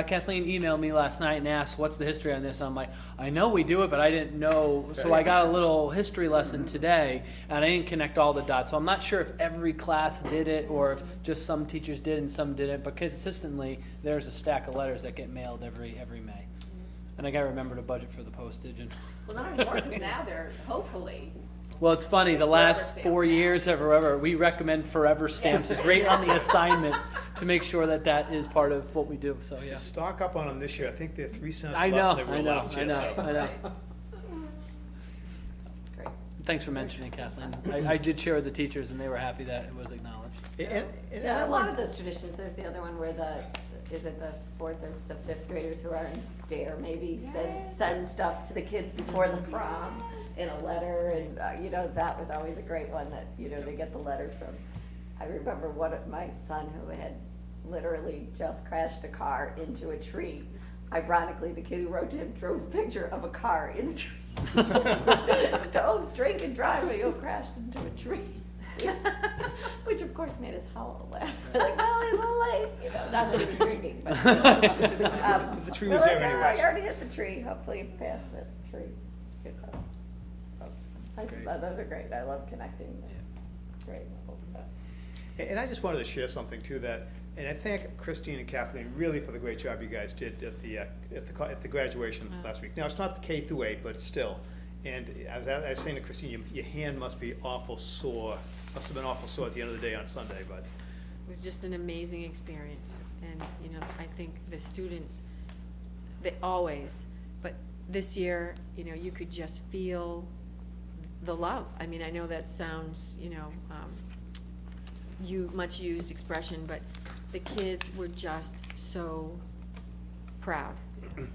Kathleen emailed me last night and asked, what's the history on this? I'm like, I know we do it, but I didn't know, so I got a little history lesson today, and I didn't connect all the dots. So I'm not sure if every class did it, or if just some teachers did and some didn't, but consistently, there's a stack of letters that get mailed every May. And I gotta remember to budget for the postage and. Well, not anymore, because now they're hopefully, Well, it's funny, the It's last forever 4 stamps now. years or whatever, we recommend forever stamps. It's right on the assignment to make sure that that is part of what we do, so, yeah. Stock up on them this year, I think they're 3 cents I less know, than they I were know, last I year, know, so. I know. great. Thanks for mentioning, Kathleen. I did share with the teachers, and they were happy that it was acknowledged. And Yeah, a lot of those traditions, there's the other one where is it the fourth or the fifth graders who are in DARE maybe send stuff to the kids before the prom in a letter, and, that was always a great one that, they get the letter from. I remember my son who had literally just crashed a car into a tree. Ironically, the kid who wrote to him drew a picture of a car in a tree. Don't drink and drive or you'll crash into a tree. Which of course made us howl laugh. Like, well, he's a little late, not that he was drinking, but. The tree was there anyways. I already hit the tree, hopefully you passed the tree. Great. Those are great, I love connecting the grade levels, so. And I just wanted to share something too that, and I thank Christine and Kathleen really for the great job you guys did at the graduation last week. Now, it's not the K through 8, but still. And as I was saying to Christine, your hand must be awful sore, must have been awful sore at the end of the day on Sunday, but. It was just an amazing experience, and, I think the students, they always, but this year, you could just feel the love. I mean, I know that sounds, much used expression, but the kids were just so proud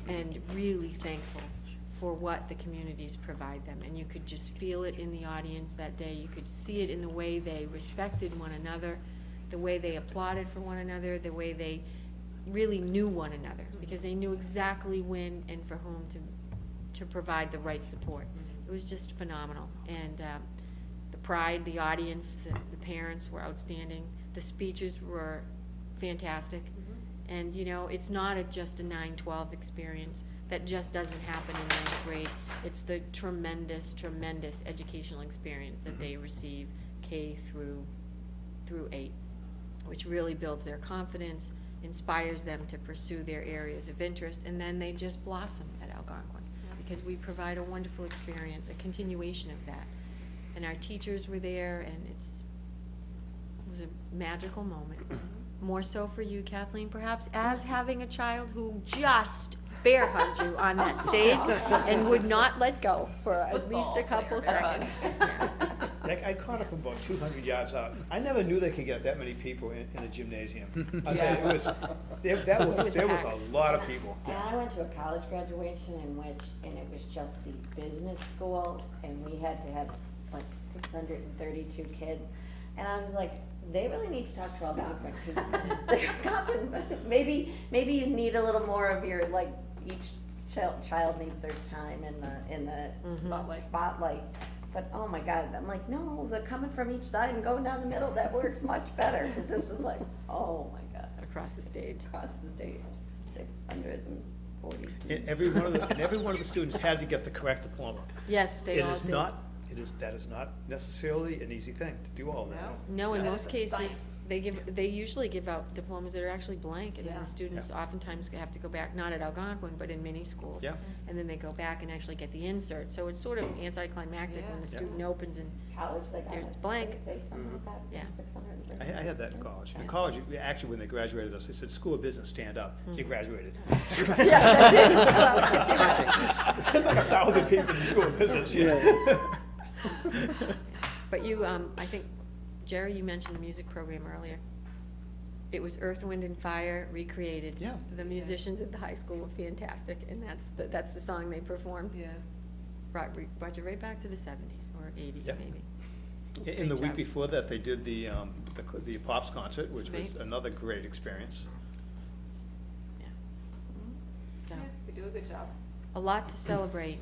and really thankful for what the communities provide them. And you could just feel it in the audience that day. You could see it in the way they respected one another, the way they applauded for one another, the way they really knew one another, because they knew exactly when and for whom to provide the right support. It was just phenomenal. And the pride, the audience, the parents were outstanding. The speeches were fantastic. And, it's not just a 9-12 experience. That just doesn't happen in 9th grade. It's the tremendous, tremendous educational experience that they receive K through 8, which really builds their confidence, inspires them to pursue their areas of interest, and then they just blossom at Algonquin, because we provide a wonderful experience, a continuation of that. And our teachers were there, and it was a magical moment. More so for you, Kathleen, perhaps, as having a child who just bear hugged you on that stage and would not let go for at least a couple seconds. I caught up about 200 yards out. I never knew they could get that many people in a gymnasium. I tell you, there was a lot of people. And I went to a college graduation and it was just the business school, and we had to have like 632 kids. And I was like, they really need to talk to Algonquin, because Algonquin, maybe you need a little more of your, like, each child needs their time in the spotlight. But oh my God, I'm like, no, they're coming from each side and going down the middle, that works much better, because this was like, oh my God. Across the stage. 640. And every one of the students had to get the correct diploma. Yes, they all did. That is not necessarily an easy thing to do all that. No, in That most is a cases, science. they usually give out diplomas that are actually blank, and then Yeah. the students oftentimes have to go back, not at Algonquin, but in many schools. Yeah. And then they go back and actually get the insert, so it's sort of anticlimactic when the Yeah. student opens and, College, they got They're it. blank. They somehow got Yeah. 630. I had that in college. In college, actually, when they graduated us, they said, School of Business, stand up. You graduated. yeah, that's it. There's like 1,000 people in the School of Business, yeah. But you, I think, Jerry, you mentioned the music program earlier. It was Earth, Wind, and Fire recreated. Yeah. The musicians at the high school were fantastic, and that's the song they performed. Yeah. Brought you right back to the 70s or 80s, Yep. maybe. In the Great week job. before that, they did the Pops concert, which was Right. another great experience. Yeah. So, Yeah, we do a good job. a lot to celebrate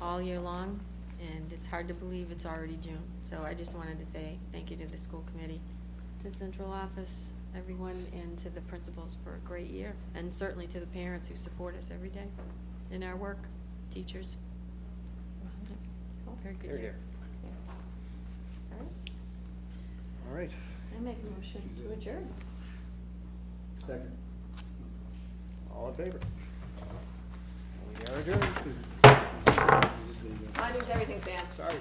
all year long, and it's hard to believe it's already June. So I just wanted to say thank you to the school committee, to central office, everyone, and to the principals for a great year, and certainly to the parents who support us every day in our work, teachers. Very good Here, year. here. All right. All right. I make a motion to adjourn. Second. All in favor? We are adjourned. I think everything, Sam. Sorry.